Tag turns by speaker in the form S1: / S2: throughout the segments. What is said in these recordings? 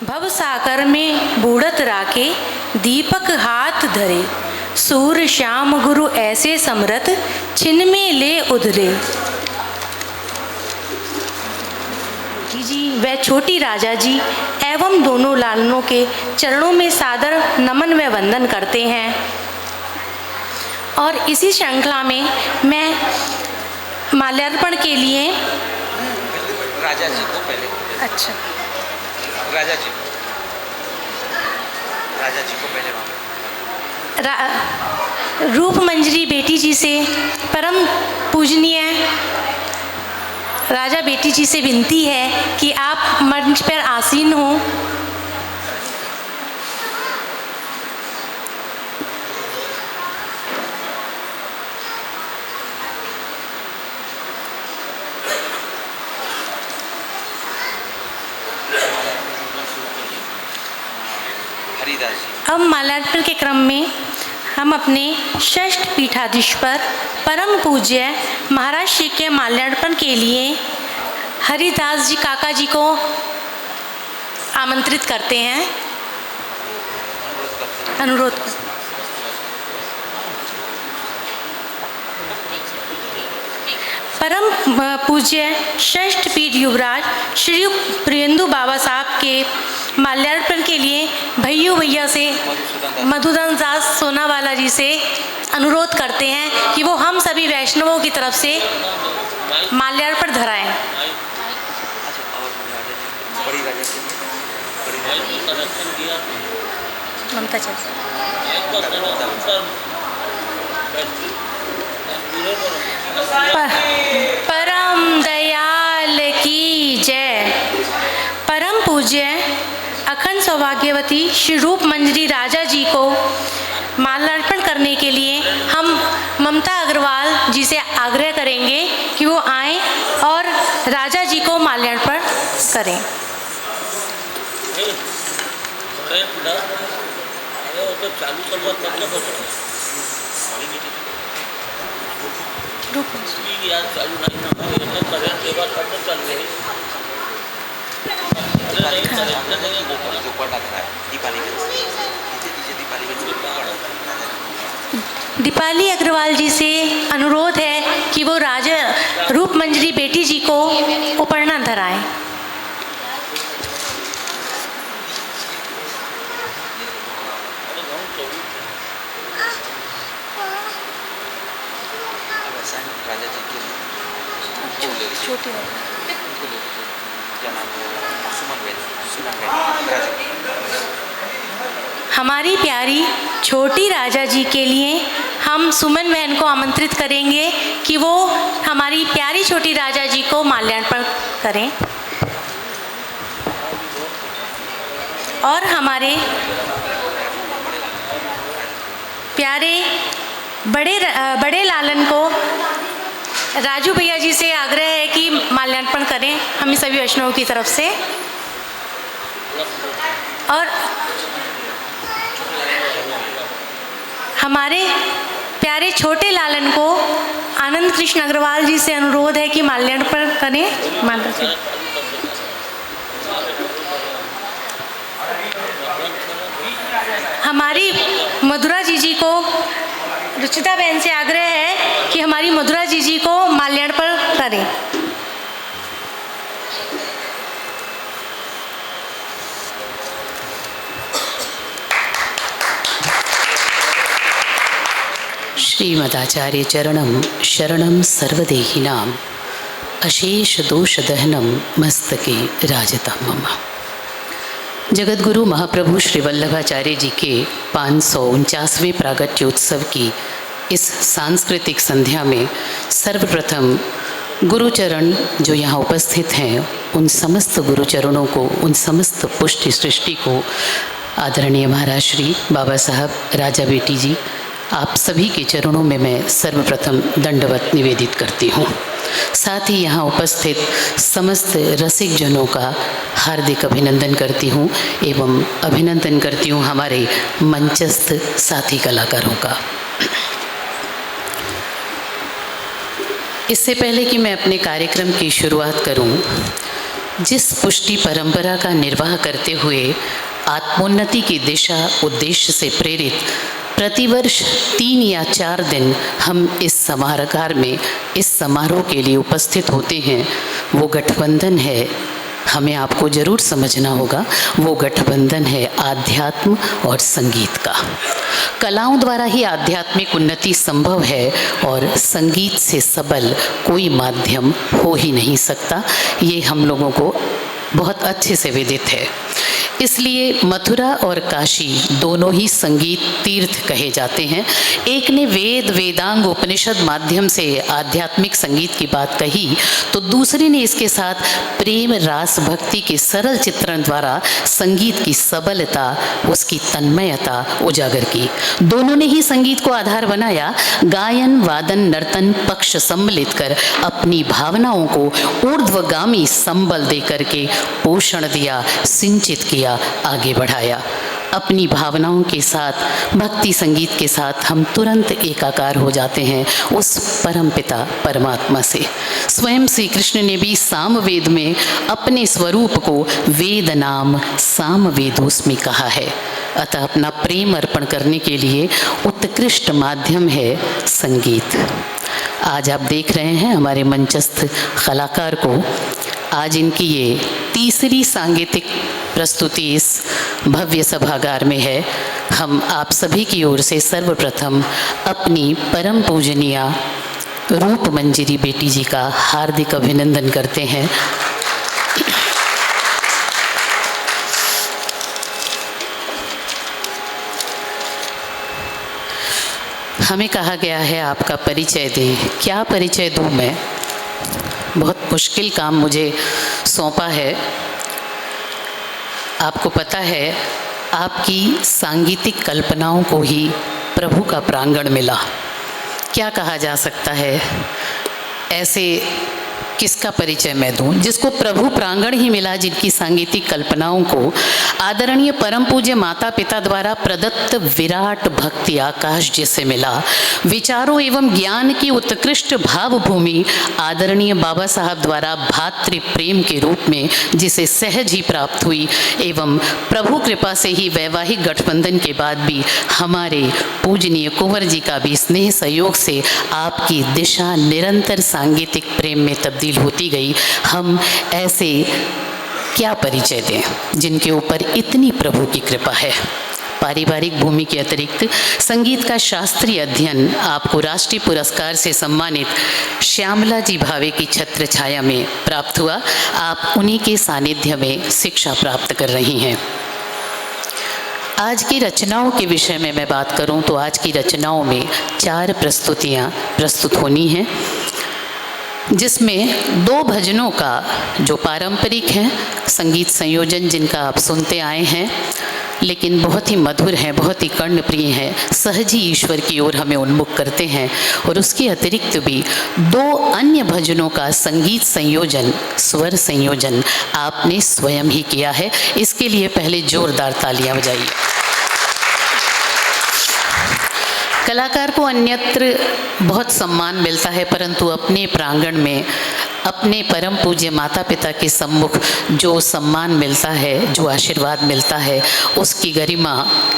S1: भव सागर में बूढ़त राखे दीपक हाथ धरे, सूर श्याम गुरु ऐसे समरथ छिन में ले उधरे। जी वह छोटी राजा जी एवं दोनों लालनों के चरणों में सादर नमन व वंदन करते हैं। और इसी श्रृंखला में मैं माल्यार्पण के लिए
S2: राजा जी को पहले,
S1: अच्छा
S2: राजा जी को पहले
S1: रूप मंजरी बेटी जी से, परम पूजनीय राजा बेटी जी से विनती है कि आप मंच पर आसीन हो। अब माल्यार्पण के क्रम में हम अपने षष्ठ पीठाधीश पर परम पूज्य महाराज श्री के माल्यार्पण के लिए हरिदास जी काका जी को आमंत्रित करते हैं, अनुरोध करते हैं। परम पूज्य षष्ठ पीठ युवराज श्री प्रियंदु बाबा साहब के माल्यार्पण के लिए भैया से मधुसूदन दास सोनावाला जी से अनुरोध करते हैं कि वो हम सभी वैष्णवों की तरफ से माल्यार्पण धराएं। ममता परम दयाल की जय। परम पूज्य अखंड सौभाग्यवती श्री रूप मंजरी राजा जी को माल्यार्पण करने के लिए हम ममता अग्रवाल जी से आग्रह करेंगे कि वो आएं और राजा जी को माल्यार्पण करें। दीपाली अग्रवाल जी से अनुरोध है कि वो राजा रूप मंजरी बेटी जी को उपरना धराएं। छोटी हमारी प्यारी छोटी राजा जी के लिए हम सुमन बहन को आमंत्रित करेंगे कि वो हमारी प्यारी छोटी राजा जी को माल्यार्पण करें। और हमारे प्यारे बड़े लालन को राजू भैया जी से आग्रह है कि माल्यार्पण करें हम सभी वैष्णवों की तरफ से। और हमारे प्यारे छोटे लालन को आनंद कृष्ण अग्रवाल जी से अनुरोध है कि माल्यार्पण करें। माता जी हमारी मधुरा जी को रुचिता बहन से आग्रह है कि हमारी मधुरा जी को माल्यार्पण करें।
S3: श्रीमदाचार्य चरणम शरणम सर्वदेहिनाम अशेष दोष दहनम मस्तके राजतम मम। जगतगुरु महाप्रभु श्री वल्लभाचार्य जी के 549वें प्रागट्योत्सव की इस सांस्कृतिक संध्या में सर्वप्रथम गुरुचरण जो यहाँ उपस्थित हैं, उन समस्त गुरुचरणों को, उन समस्त पुष्टि सृष्टि को आदरणीय महाराज श्री बाबा साहब राजा बेटी जी, आप सभी के चरणों में मैं सर्वप्रथम दंडवत निवेदित करती हूँ। साथ ही यहाँ उपस्थित समस्त रसिक जनों का हार्दिक अभिनंदन करती हूँ एवं अभिनंदन करती हूँ हमारे मंचस्थ साथी कलाकारों का। इससे पहले कि मैं अपने कार्यक्रम की शुरुआत करूं, जिस पुष्टि परंपरा का निर्वाह करते हुए आत्मोन्नति की दिशा उद्देश्य से प्रेरित प्रतिवर्ष 3 या 4 दिन हम इस समारोह में इस समारोह के लिए उपस्थित होते हैं, वो गठबंधन है। हमें आपको जरूर समझना होगा, वो गठबंधन है आध्यात्म और संगीत का। कलाओं द्वारा ही आध्यात्मिक उन्नति संभव है और संगीत से सबल कोई माध्यम हो ही नहीं सकता। ये हम लोगों को बहुत अच्छे से विदित है। इसलिए मथुरा और काशी दोनों ही संगीत तीर्थ कहे जाते हैं। एक ने वेद वेदांग उपनिषद माध्यम से आध्यात्मिक संगीत की बात कही, तो दूसरे ने इसके साथ प्रेम रास भक्ति के सरल चित्रण द्वारा संगीत की सबलता, उसकी तन्मयता उजागर की। दोनों ने ही संगीत को आधार बनाया, गायन वादन नर्तन पक्ष सम्मिलित कर अपनी भावनाओं को ऊर्ध्वगामी संबल दे करके पोषण दिया, सिंचित किया, आगे बढ़ाया। अपनी भावनाओं के साथ, भक्ति संगीत के साथ हम तुरंत एकाकार हो जाते हैं उस परमपिता परमात्मा से। स्वयं श्री कृष्ण ने भी सामवेद में अपने स्वरूप को वेद नाम सामवेदोस्मि कहा है। अतः अपना प्रेम अर्पण करने के लिए उत्कृष्ट माध्यम है संगीत। आज आप देख रहे हैं हमारे मंचस्थ कलाकार को। आज इनकी ये तीसरी सांगीतिक प्रस्तुति इस भव्य सभागार में है। हम आप सभी की ओर से सर्वप्रथम अपनी परम पूजनीय रूप मंजरी बेटी जी का हार्दिक अभिनंदन करते हैं। हमें कहा गया है आपका परिचय दें। क्या परिचय दूं मैं? बहुत मुश्किल काम मुझे सौंपा है। आपको पता है, आपकी सांगीतिक कल्पनाओं को ही प्रभु का प्रांगण मिला। क्या कहा जा सकता है? ऐसे किसका परिचय मैं दूं जिसको प्रभु प्रांगण ही मिला, जिनकी सांगीतिक कल्पनाओं को आदरणीय परम पूज्य माता पिता द्वारा प्रदत्त विराट भक्ति आकाश जैसे मिला। विचारों एवं ज्ञान की उत्कृष्ट भावभूमि आदरणीय बाबा साहब द्वारा भातृ प्रेम के रूप में जिसे सहज ही प्राप्त हुई, एवं प्रभु कृपा से ही वैवाहिक गठबंधन के बाद भी हमारे पूजनीय कुंवर जी का भी स्नेह सहयोग से आपकी दिशा निरंतर सांगीतिक प्रेम में तब्दील होती गई। हम ऐसे क्या परिचय दें जिनके ऊपर इतनी प्रभु की कृपा है। पारिवारिक भूमि के अतिरिक्त संगीत का शास्त्रीय अध्ययन आपको राष्ट्रीय पुरस्कार से सम्मानित श्यामला जी भावे की छत्र छाया में प्राप्त हुआ। आप उन्हीं के सानिध्य में शिक्षा प्राप्त कर रही हैं। आज की रचनाओं के विषय में मैं बात करूं तो आज की रचनाओं में 4 प्रस्तुतियां प्रस्तुत होनी हैं, जिसमें 2 भजनों का जो पारंपरिक है संगीत संयोजन जिनका आप सुनते आए हैं, लेकिन बहुत ही मधुर हैं, बहुत ही कर्णप्रिय हैं, सहज ही ईश्वर की ओर हमें उन्मुख करते हैं। और उसके अतिरिक्त भी 2 अन्य भजनों का संगीत संयोजन, स्वर संयोजन आपने स्वयं ही किया है। इसके लिए पहले जोरदार तालियां बजाइए। कलाकार को अन्यत्र बहुत सम्मान मिलता है, परंतु अपने प्रांगण में अपने परम पूज्य माता पिता के सम्मुख जो सम्मान मिलता है, जो आशीर्वाद मिलता है, उसकी गरिमा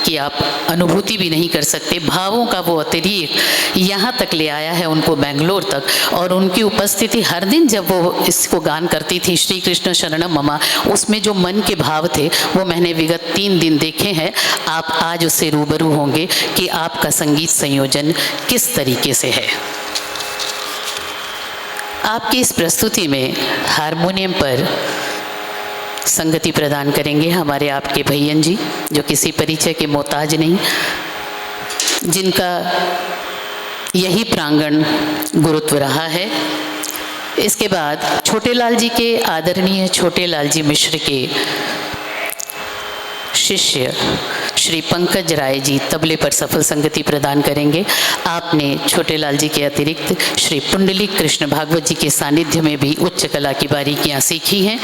S3: की आप अनुभूति भी नहीं कर सकते। भावों का वो अतिरिक्त यहाँ तक ले आया है उनको, बेंगलोर तक। और उनकी उपस्थिति हर दिन जब वो इसको गान करती थी, श्री कृष्ण शरणम ममा, उसमें जो मन के भाव थे वो मैंने विगत 3 दिन देखे हैं। आप आज उससे रूबरू होंगे कि आपका संगीत संयोजन किस तरीके से है। आपकी इस प्रस्तुति में हारमोनियम पर संगति प्रदान करेंगे हमारे आपके भैयन जी, जो किसी परिचय के मोहताज नहीं, जिनका यही प्रांगण गुरुत्व रहा है। इसके बाद छोटे लाल जी के आदरणीय छोटे लाल जी मिश्र के शिष्य श्री पंकज राय जी तबले पर सफल संगति प्रदान करेंगे। आपने छोटे लाल जी के अतिरिक्त श्री पुंडलिक कृष्ण भागवत जी के सानिध्य में भी उच्च कला की बारीकियां सीखी हैं।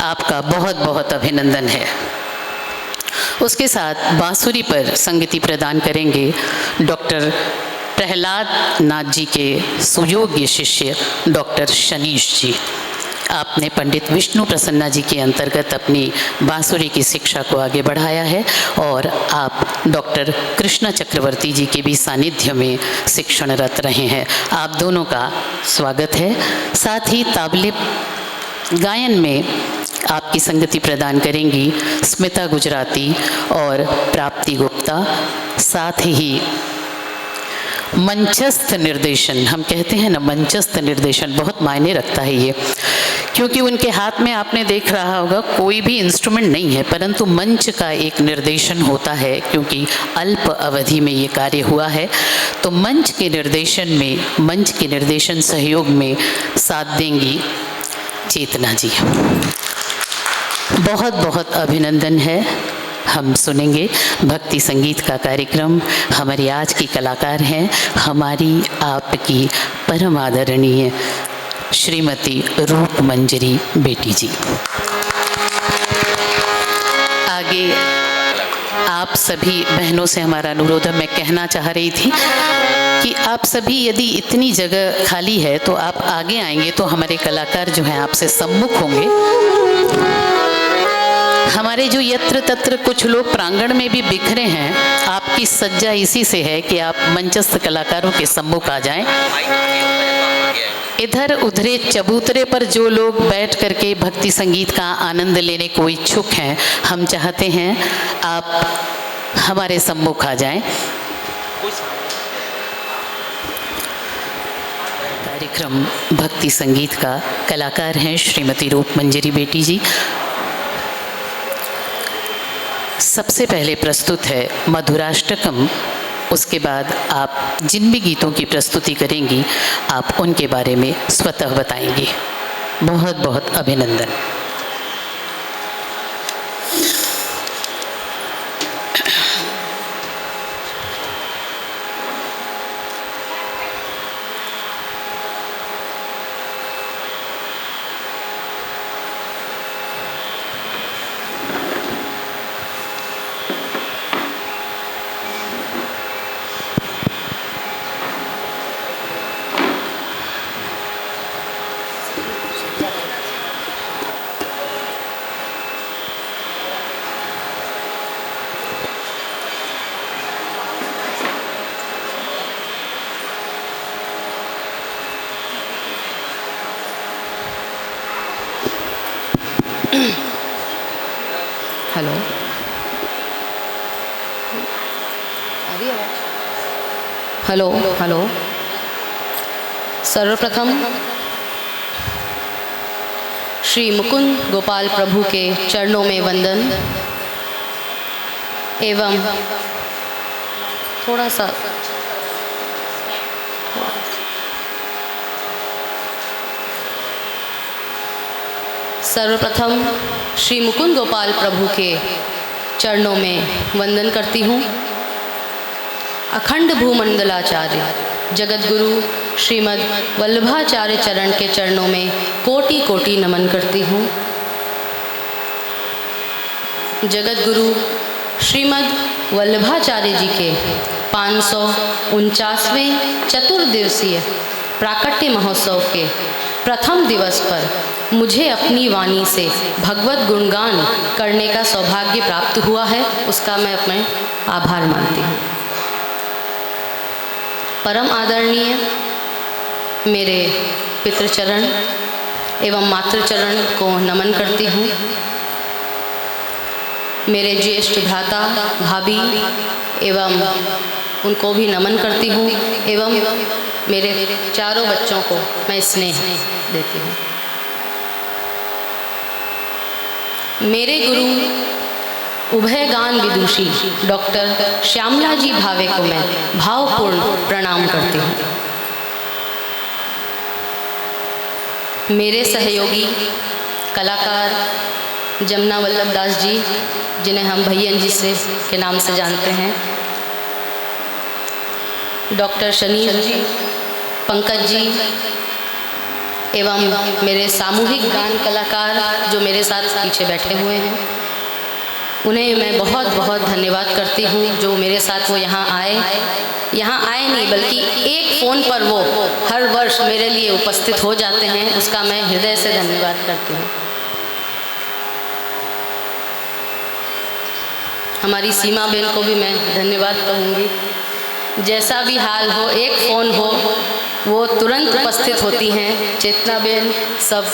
S3: आपका बहुत बहुत अभिनंदन है। उसके साथ बांसुरी पर संगति प्रदान करेंगे डॉक्टर प्रहलाद नाथ जी के सुयोग्य शिष्य डॉक्टर शनीश जी। आपने पंडित विष्णु प्रसन्ना जी के अंतर्गत अपनी बांसुरी की शिक्षा को आगे बढ़ाया है और आप डॉक्टर कृष्णा चक्रवर्ती जी के भी सानिध्य में शिक्षणरत रहे हैं। आप दोनों का स्वागत है। साथ ही ताबले गायन में आपकी संगति प्रदान करेंगी स्मिता गुजराती और प्राप्ति गुप्ता। साथ ही मंचस्थ निर्देशन, हम कहते हैं ना मंचस्थ निर्देशन, बहुत मायने रखता है ये, क्योंकि उनके हाथ में आपने देख रहा होगा कोई भी इंस्ट्रूमेंट नहीं है, परंतु मंच का एक निर्देशन होता है। क्योंकि अल्प अवधि में ये कार्य हुआ है, तो मंच के निर्देशन में, मंच के निर्देशन सहयोग में साथ देंगी चेतना जी। बहुत बहुत अभिनंदन है। हम सुनेंगे भक्ति संगीत का कार्यक्रम। हमारी आज की कलाकार हैं हमारी आपकी परम आदरणीय श्रीमती रूप मंजरी बेटी जी। आगे आप सभी बहनों से हमारा अनुरोध है, मैं कहना चाह रही थी कि आप सभी यदि इतनी जगह खाली है तो आप आगे आएंगे तो हमारे कलाकार जो हैं आपसे सम्मुख होंगे। हमारे जो यत्र तत्र कुछ लोग प्रांगण में भी बिखरे हैं, आपकी सज्जा इसी से है कि आप मंचस्थ कलाकारों के सम्मुख आ जाएं। इधर उधरे चबूतरे पर जो लोग बैठ करके भक्ति संगीत का आनंद लेने को इच्छुक हैं, हम चाहते हैं आप हमारे सम्मुख आ जाएं। कार्यक्रम भक्ति संगीत का कलाकार हैं श्रीमती रूप मंजरी बेटी जी। सबसे पहले प्रस्तुत है मधुराष्टकम। उसके बाद आप जिन भी गीतों की प्रस्तुति करेंगी आप उनके बारे में स्वतः बताएंगी। बहुत बहुत अभिनंदन।
S4: Hello, hello hello. सर्वप्रथम श्री मुकुंद गोपाल प्रभु के चरणों में वंदन एवं थोड़ा सा सर्वप्रथम श्री मुकुंद गोपाल प्रभु के चरणों में वंदन करती हूँ। अखंड भूमंडलाचार्य जगत गुरु श्रीमद् वल्लभाचार्य चरण के चरणों में कोटि कोटि नमन करती हूँ। जगत गुरु श्रीमद् वल्लभाचार्य जी के 549वें चतुर्दिवसीय प्राकट्य महोत्सव के प्रथम दिवस पर मुझे अपनी वाणी से भगवत गुणगान करने का सौभाग्य प्राप्त हुआ है, उसका मैं अपने आभार मानती हूँ। परम आदरणीय मेरे पितृचरण एवं मातृचरण को नमन करती हूँ। मेरे ज्येष्ठ भ्राता भाभी एवं उनको भी नमन करती हूँ एवं मेरे चारों बच्चों को मैं स्नेह देती हूँ। मेरे गुरु उभय गान विदुषी डॉक्टर श्यामला जी भावे को मैं भावपूर्ण प्रणाम करती हूँ। मेरे सहयोगी कलाकार जमुना वल्लभ दास जी, जिन्हें हम भैयन जी से के नाम से जानते हैं, डॉक्टर शनील जी, पंकज जी एवं मेरे सामूहिक गान कलाकार जो मेरे साथ पीछे बैठे हुए हैं, उन्हें मैं बहुत बहुत धन्यवाद करती हूँ जो मेरे साथ वो यहाँ आए नहीं बल्कि एक फ़ोन पर वो हर वर्ष मेरे लिए उपस्थित हो जाते हैं, उसका मैं हृदय से धन्यवाद करती हूँ। हमारी सीमा बेन को भी मैं धन्यवाद कहूँगी। जैसा भी हाल हो, एक फ़ोन हो, वो तुरंत उपस्थित होती हैं, चेतना बेन सब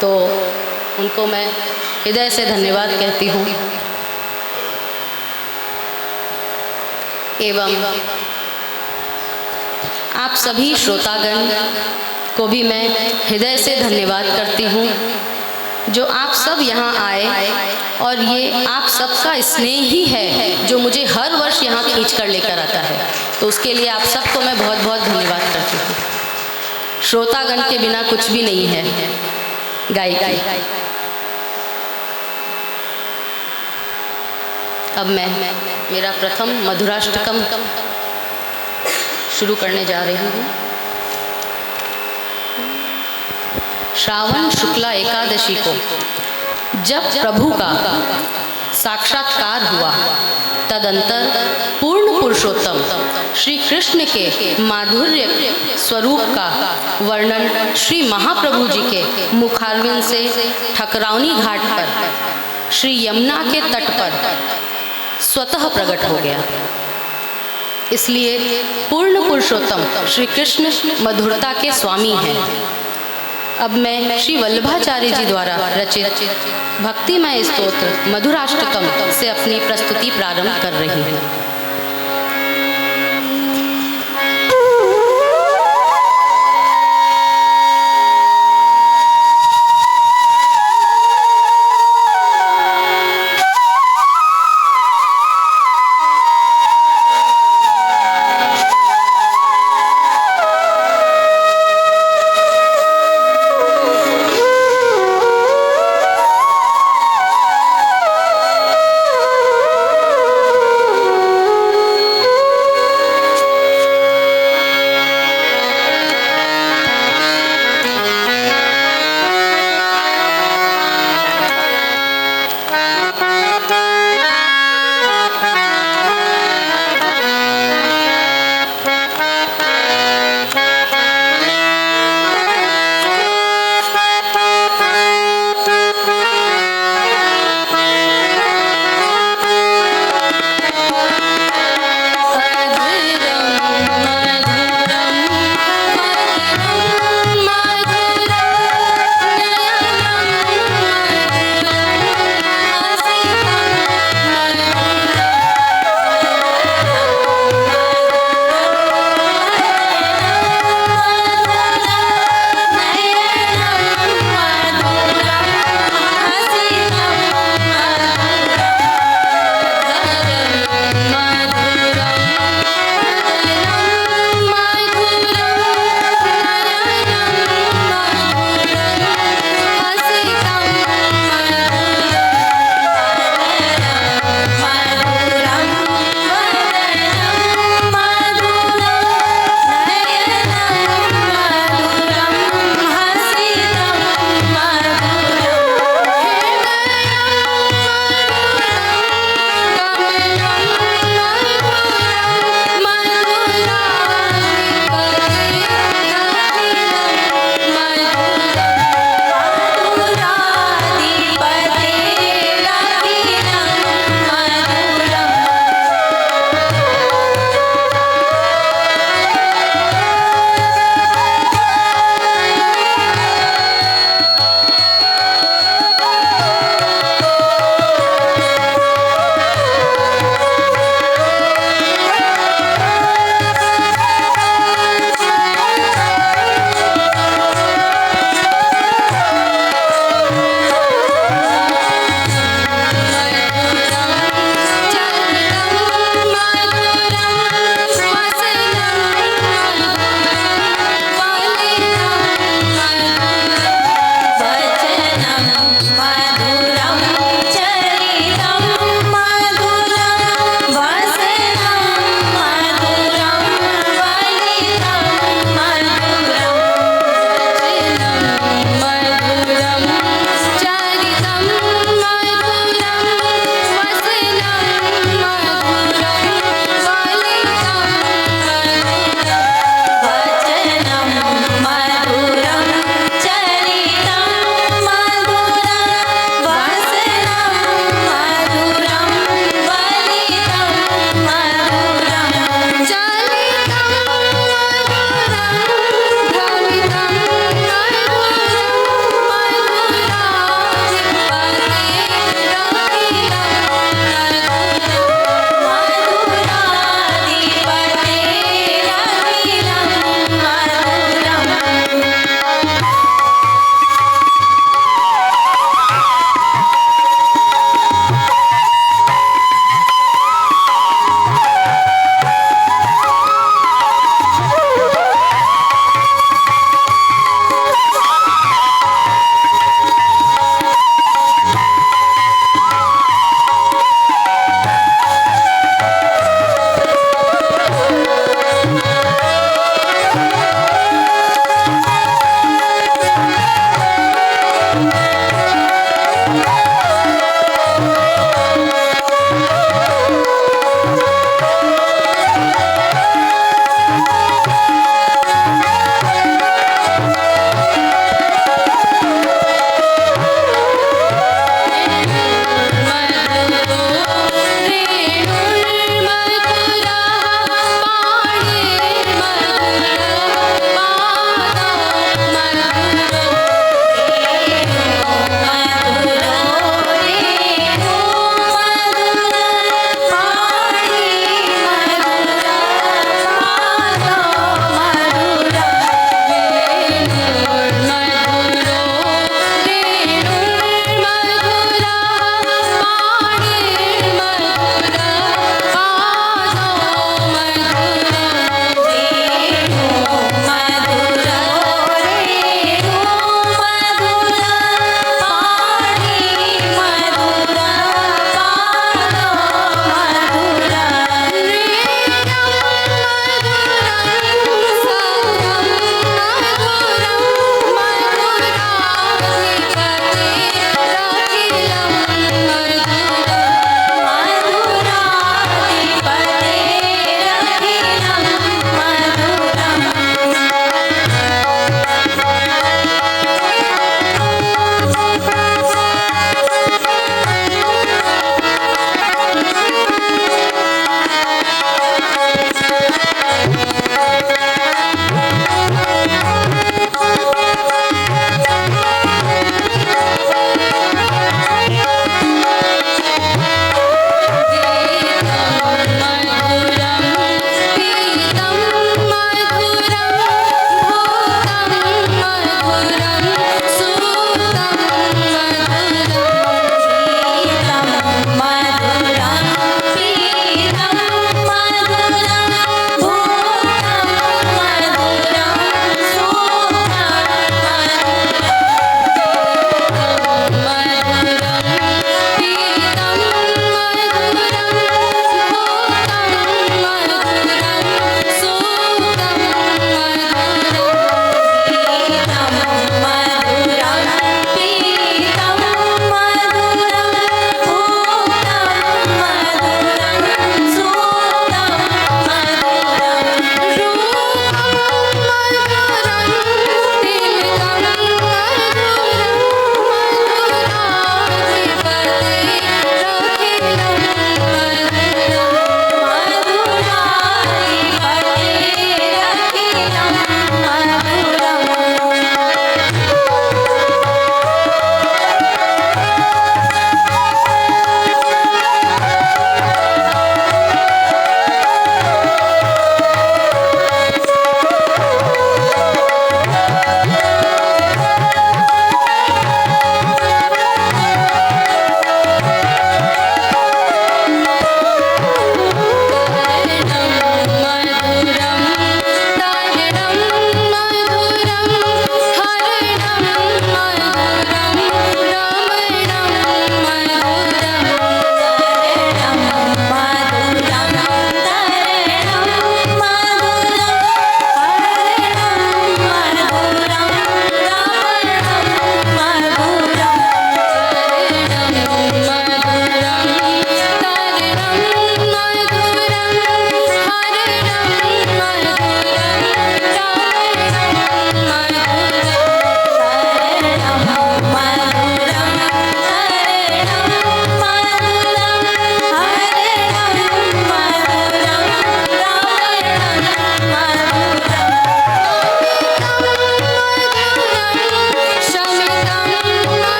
S4: तो उनको मैं हृदय से धन्यवाद कहती हूँ। एवं आप सभी श्रोतागण को भी मैं हृदय से धन्यवाद करती हूँ जो आप सब यहाँ आए, और ये आप सबका स्नेह ही है जो मुझे हर वर्ष यहाँ खींच कर लेकर आता है, तो उसके लिए आप सबको मैं बहुत बहुत धन्यवाद करती हूँ। श्रोतागण के बिना कुछ भी नहीं है गायकी। अब मैं मेरा प्रथम मधुराष्टकम शुरू करने जा रही हूँ। श्रावण शुक्ला एकादशी को जब प्रभु का साक्षात्कार हुआ, तदंतर पूर्ण पुरुषोत्तम श्री कृष्ण के माधुर्य स्वरूप का वर्णन श्री महाप्रभु जी के मुखारविंद से ठकरावनी घाट पर श्री यमुना के तट पर स्वतः प्रकट हो गया। इसलिए पूर्ण पुरुषोत्तम श्री कृष्ण मधुरता के स्वामी हैं। अब मैं श्री वल्लभाचार्य जी द्वारा रचित भक्तिमय स्तोत्र मधुराष्टकम से अपनी प्रस्तुति प्रारंभ कर रही हूँ।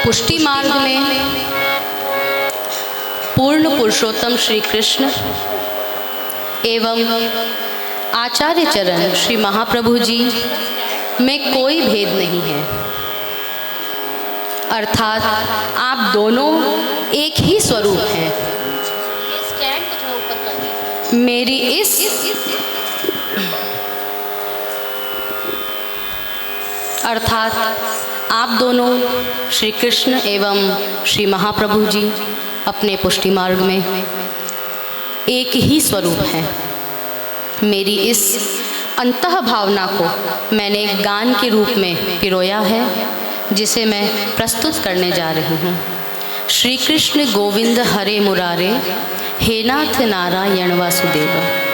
S4: पुष्टि मार्ग में पूर्ण पुरुषोत्तम श्री कृष्ण एवं आचार्य चरण श्री महाप्रभु जी में कोई भेद नहीं है, अर्थात आप दोनों एक ही स्वरूप हैं। मेरी इस अर्थात आप दोनों श्री कृष्ण एवं श्री महाप्रभु जी अपने पुष्टि मार्ग में एक ही स्वरूप हैं। मेरी इस अंतः भावना को मैंने गान के रूप में पिरोया है, जिसे मैं प्रस्तुत करने जा रही हूँ। श्री कृष्ण गोविंद हरे मुरारे, हे नाथ नारायण वासुदेव।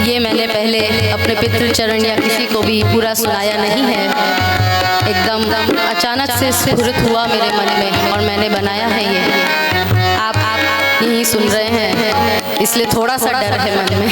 S4: ये मैंने पहले अपने पितृचरण या किसी को भी पूरा सुनाया नहीं है, एकदम अचानक से स्फुरित हुआ मेरे मन में और मैंने बनाया है ये। आप यही सुन रहे हैं, इसलिए थोड़ा सा डर है मन में।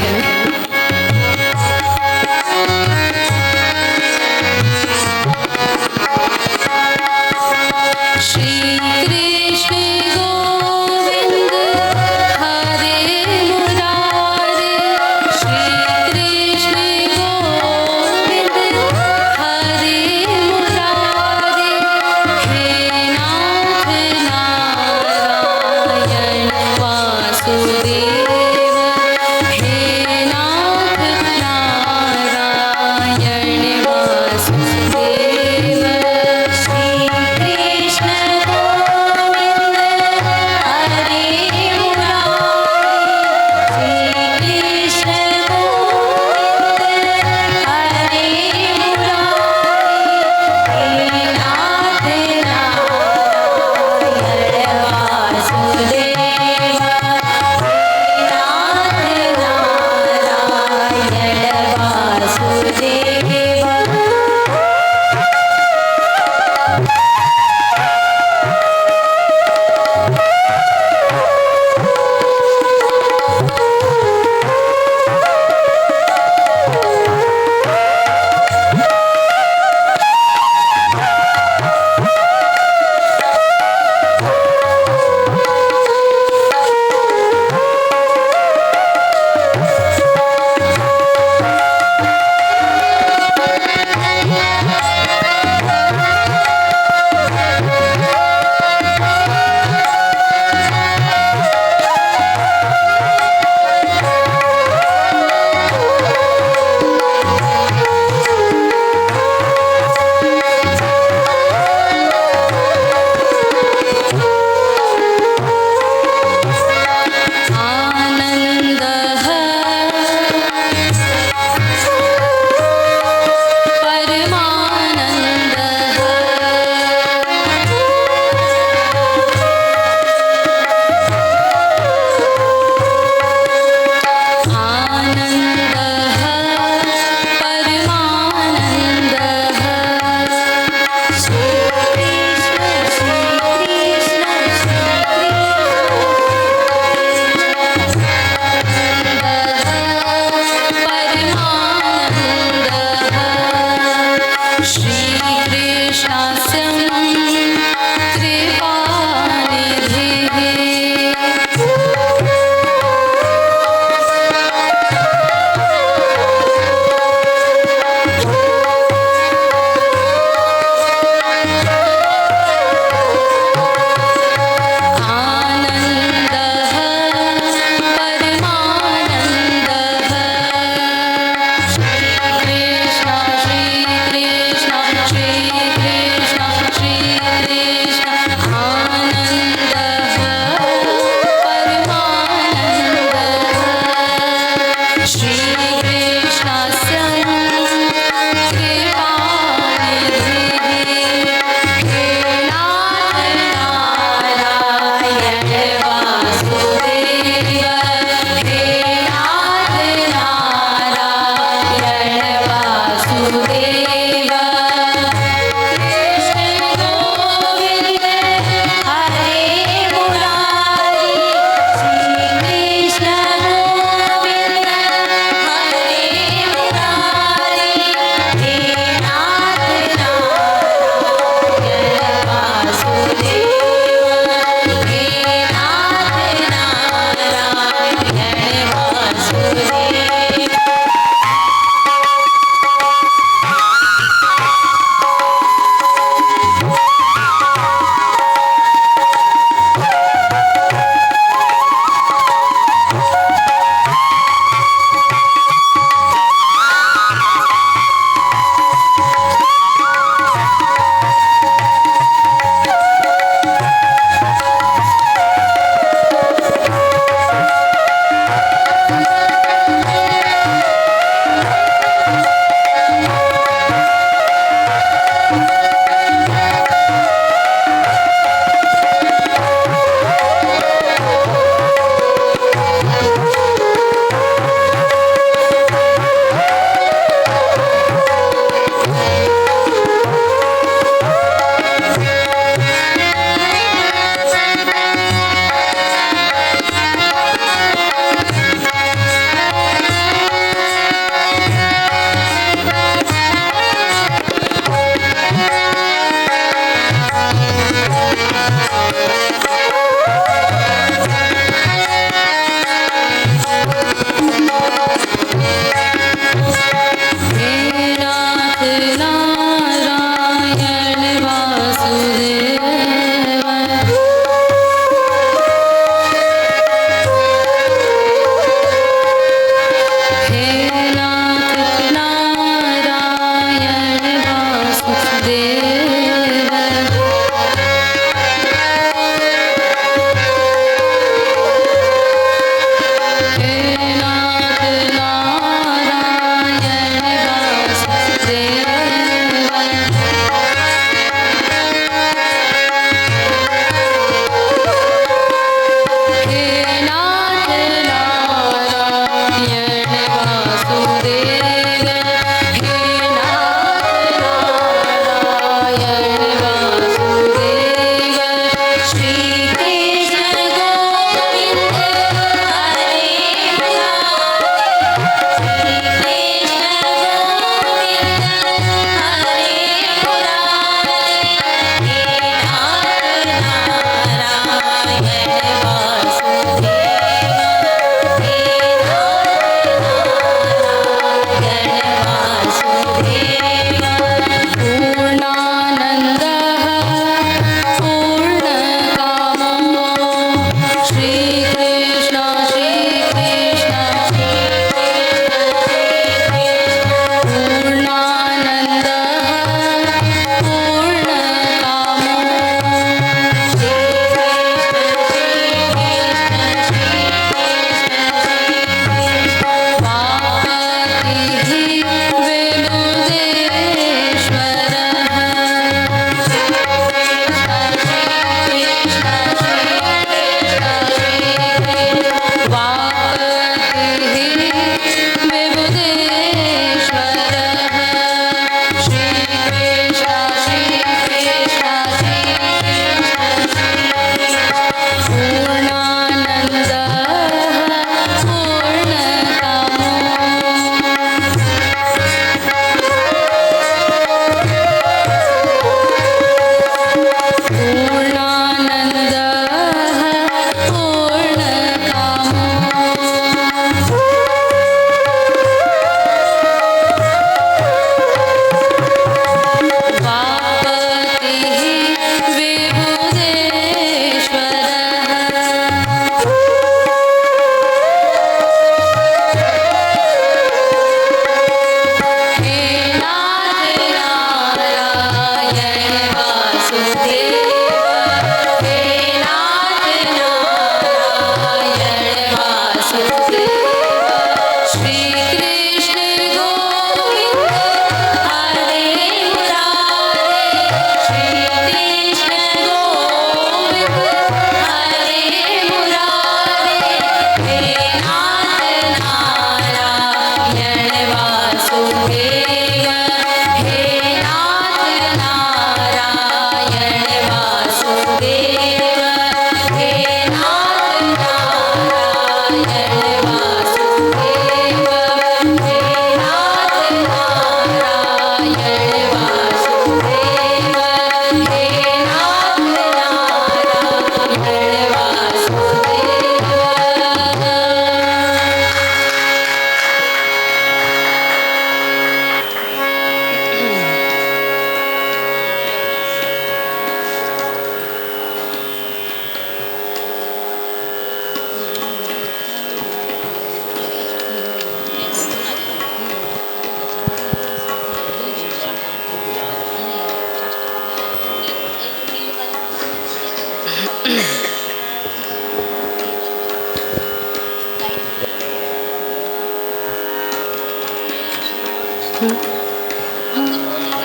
S1: हे ना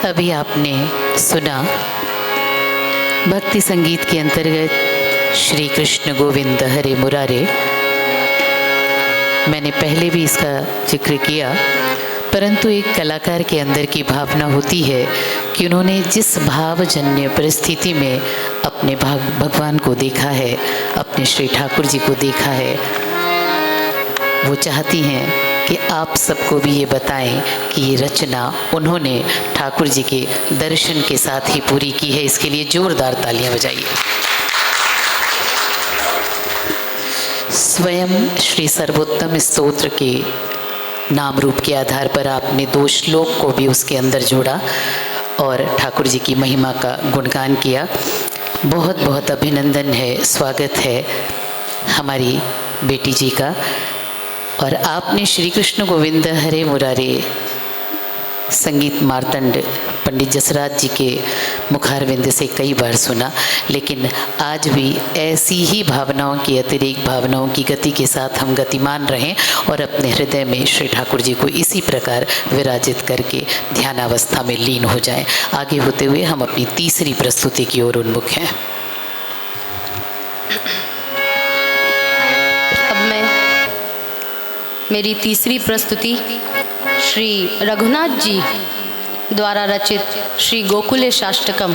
S3: अभी आपने सुना भक्ति संगीत के अंतर्गत श्री कृष्ण गोविंद हरे मुरारे। मैंने पहले भी इसका जिक्र किया, परंतु एक कलाकार के अंदर की भावना होती है कि उन्होंने जिस भावजन्य परिस्थिति में अपने भगवान को देखा है, अपने श्री ठाकुर जी को देखा है, वो चाहती हैं कि आप सबको भी ये बताएं कि ये रचना उन्होंने ठाकुर जी के दर्शन के साथ ही पूरी की है। इसके लिए जोरदार तालियां बजाइए। स्वयं श्री सर्वोत्तम स्तोत्र के नाम रूप के आधार पर आपने 2 श्लोक को भी उसके अंदर जोड़ा और ठाकुर जी की महिमा का गुणगान किया। बहुत बहुत अभिनंदन है, स्वागत है हमारी बेटी जी का। और आपने श्री कृष्ण गोविंद हरे मुरारे संगीत मार्तंड पंडित जसराज जी के मुखारविंद से कई बार सुना, लेकिन आज भी ऐसी ही भावनाओं की, अतिरिक्त भावनाओं की गति के साथ हम गतिमान रहें और अपने हृदय में श्री ठाकुर जी को इसी प्रकार विराजित करके ध्यानावस्था में लीन हो जाएं। आगे होते हुए हम अपनी तीसरी प्रस्तुति की ओर उन्मुख हैं।
S4: मेरी तीसरी प्रस्तुति श्री रघुनाथ जी द्वारा रचित श्री गोकुलेशाष्टकम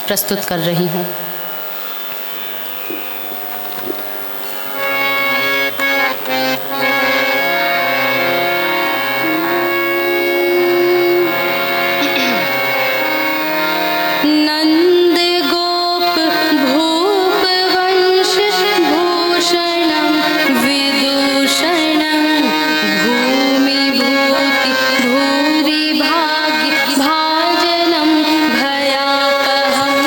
S4: प्रस्तुत कर रही हूँ। नंद गोप भूप वंश भूषणम विदूषणम भूमि भूति भूरि भाग्य भाजनम भयापहम्।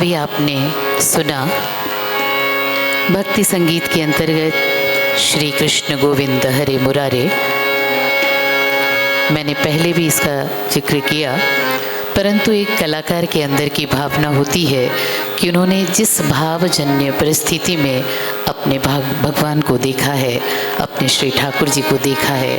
S3: अभी आपने सुना भक्ति संगीत के अंतर्गत श्री कृष्ण गोविंद हरे मुरारे। मैंने पहले भी इसका जिक्र किया, परंतु एक कलाकार के अंदर की भावना होती है कि उन्होंने जिस भावजन्य परिस्थिति में अपने भगवान को देखा है, अपने श्री ठाकुर जी को देखा है,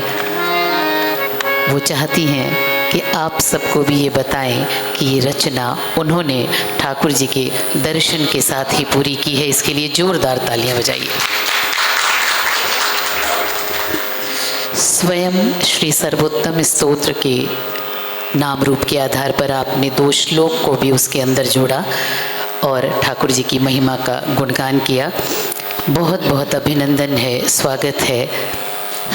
S3: वो चाहती हैं कि आप सबको भी ये बताएं कि ये रचना उन्होंने ठाकुर जी के दर्शन के साथ ही पूरी की है। इसके लिए जोरदार तालियां बजाइए। स्वयं श्री सर्वोत्तम स्तोत्र के नाम रूप के आधार पर आपने 2 श्लोक को भी उसके अंदर जोड़ा और ठाकुर जी की महिमा का गुणगान किया। बहुत बहुत अभिनंदन है, स्वागत है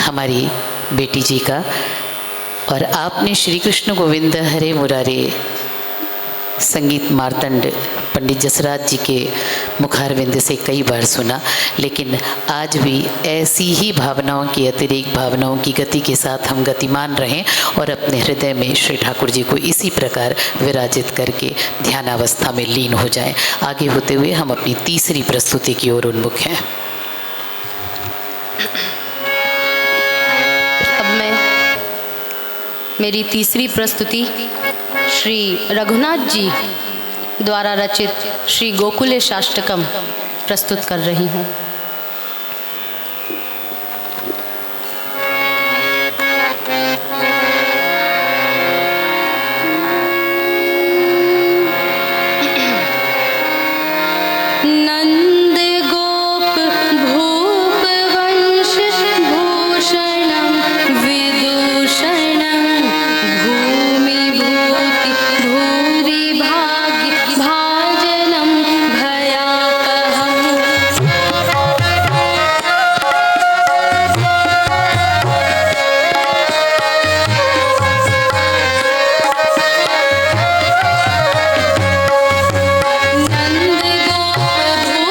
S3: हमारी बेटी जी का। और आपने श्री कृष्ण गोविंद हरे मुरारे संगीत मार्तंड पंडित जसराज जी के मुखारविंद से कई बार सुना, लेकिन आज भी ऐसी ही भावनाओं की, अतिरिक्त भावनाओं की गति के साथ हम गतिमान रहें और अपने हृदय में श्री ठाकुर जी को इसी प्रकार विराजित करके ध्यानावस्था में लीन हो जाएं। आगे होते हुए हम अपनी तीसरी प्रस्तुति की ओर उन्मुख हैं।
S4: अब मैं मेरी तीसरी प्रस्तुति श्री रघुनाथ जी द्वारा रचित श्री गोकुलेशाष्टकम प्रस्तुत कर रही हूँ। नंद गोप भूप वंश भूषणम विदूषणम भूमि भूति भूरि भाग्य भाजनम भयापहम्। नंद गोप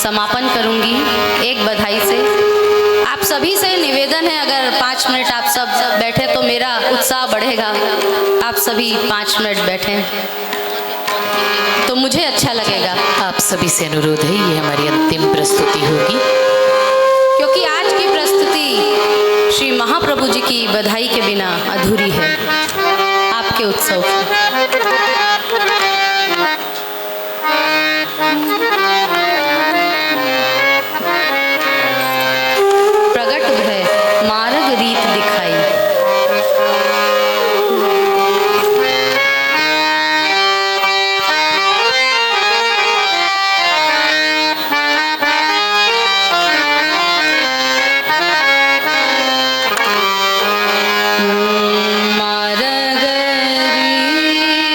S4: समापन करूंगी एक बधाई से। आप सभी से निवेदन है, अगर 5 मिनट आप सब बैठे तो मेरा उत्साह बढ़ेगा। आप सभी 5 मिनट बैठें तो मुझे अच्छा लगेगा,
S3: आप सभी से अनुरोध है, ये हमारी अंतिम प्रस्तुति होगी।
S4: क्योंकि आज की प्रस्तुति श्री महाप्रभु जी की बधाई के बिना अधूरी है। आपके उत्सव प्रगट भय मार्ग रीत दिखाई, मार्ग रीत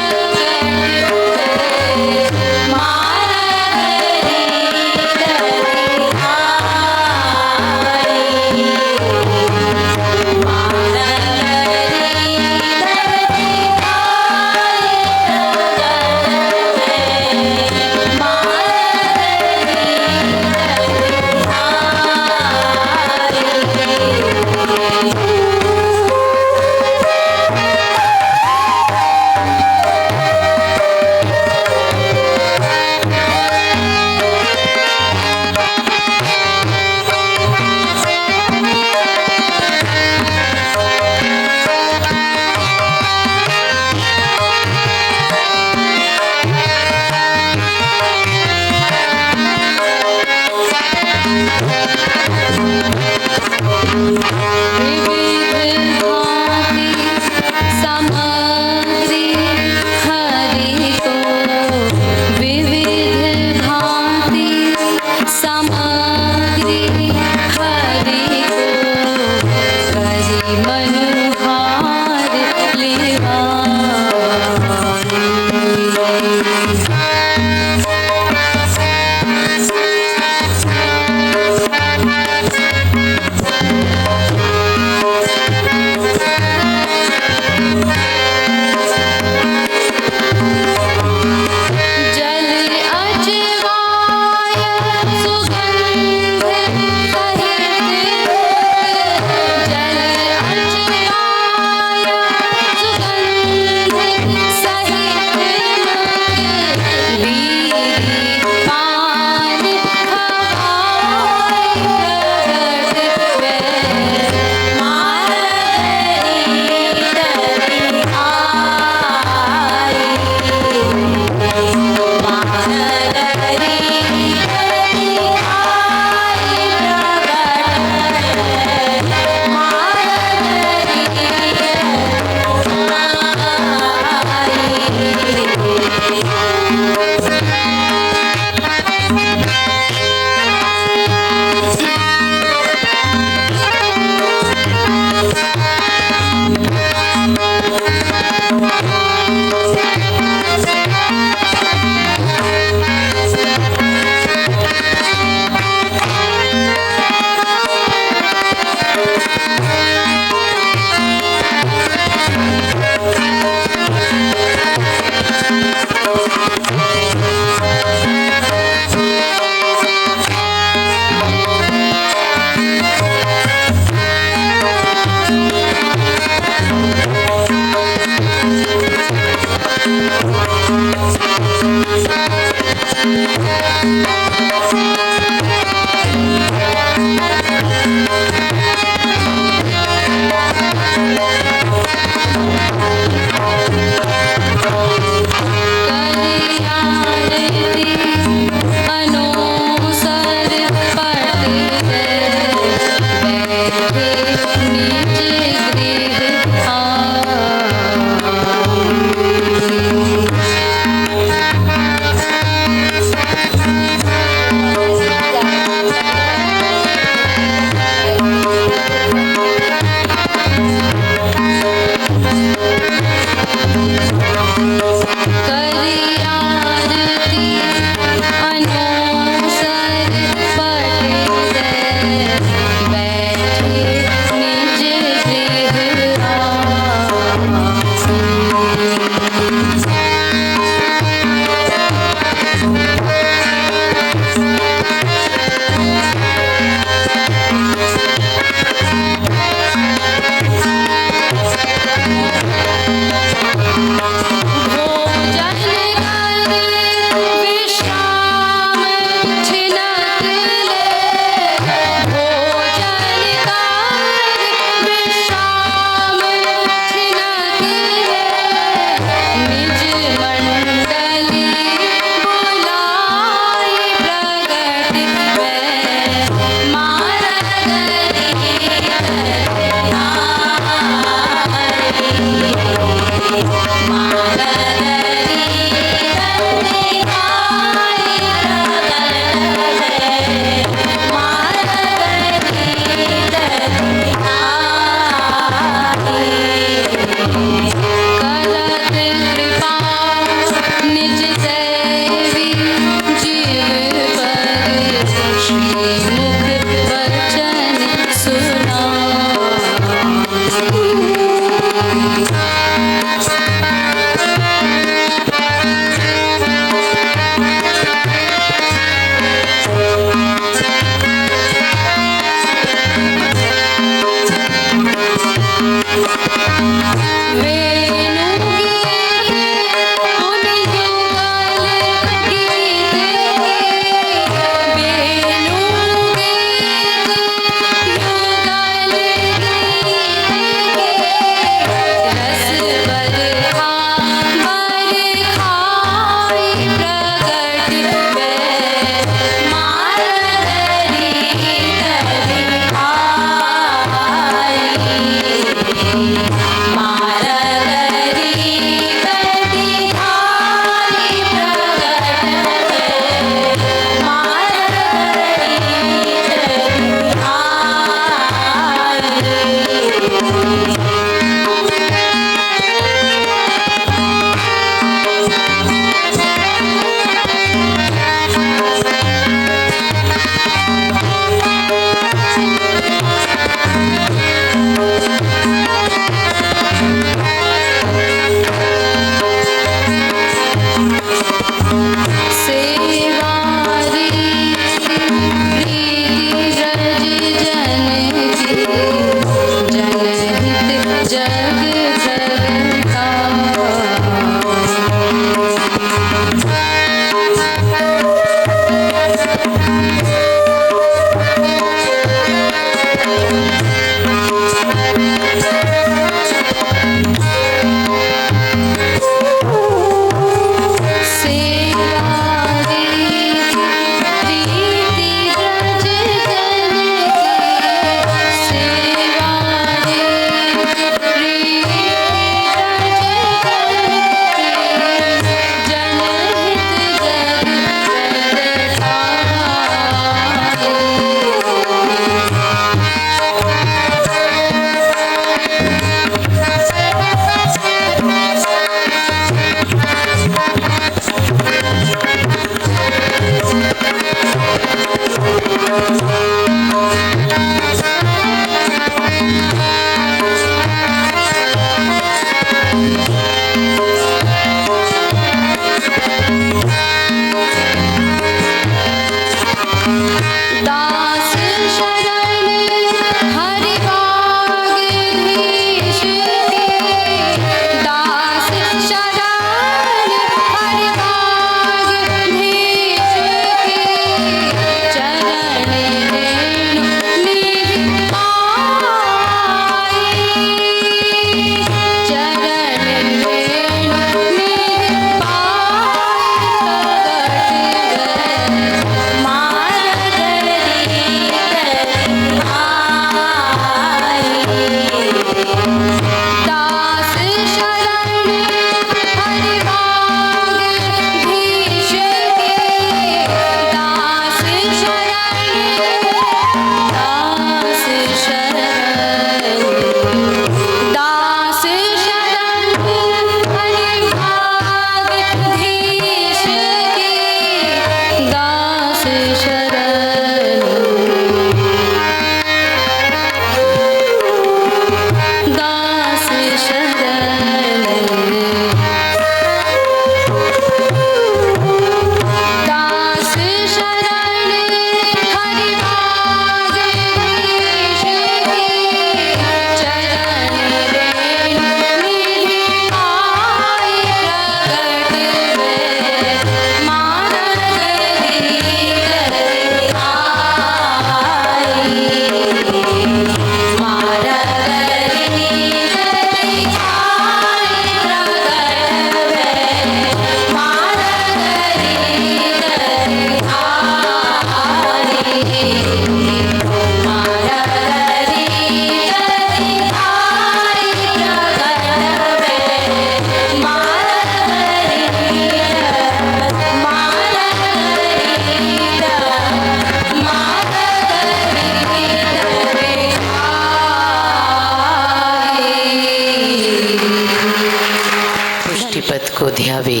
S3: को ध्यावे,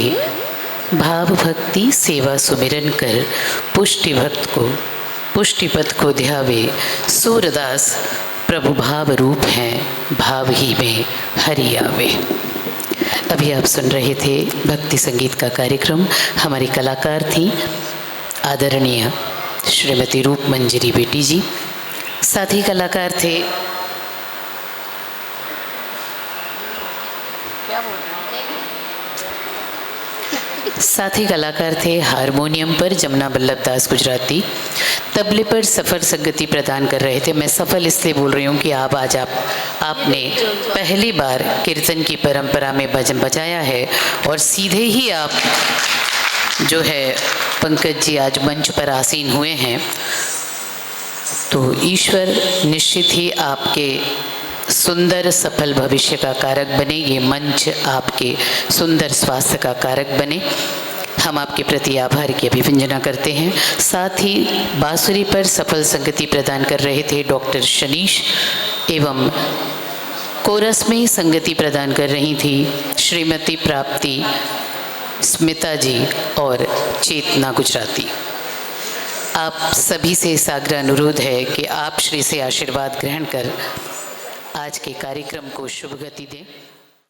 S3: भाव भक्ति सेवा सुमिरन कर पुष्टिपथ को ध्यावे। सूरदास प्रभु भाव रूप हैं, भाव ही में हरि आवे। अभी आप सुन रहे थे भक्ति संगीत का कार्यक्रम। हमारी कलाकार थी आदरणीय श्रीमती रूप मंजरी बेटी जी। साथी कलाकार थे हारमोनियम पर जमुना वल्लभ दास गुजराती, तबले पर सफ़र संगति प्रदान कर रहे थे। मैं सफल इसलिए बोल रही हूँ कि आपने पहली बार कीर्तन की परंपरा में भजन बजाया है और सीधे ही आप जो है पंकज जी आज मंच पर आसीन हुए हैं, तो ईश्वर निश्चित ही आपके सुंदर सफल भविष्य का कारक बने, ये मंच आपके सुंदर स्वास्थ्य का कारक बने। हम आपके प्रति आभार की अभिव्यंजना करते हैं। साथ ही बांसुरी पर सफल संगति प्रदान कर रहे थे डॉक्टर शनीश एवं कोरस में संगति प्रदान कर रही थी श्रीमती प्राप्ति स्मिता जी और चेतना गुजराती। आप सभी से साग्र अनुरोध है कि आप श्री से आशीर्वाद ग्रहण कर आज के कार्यक्रम को शुभ गति दें।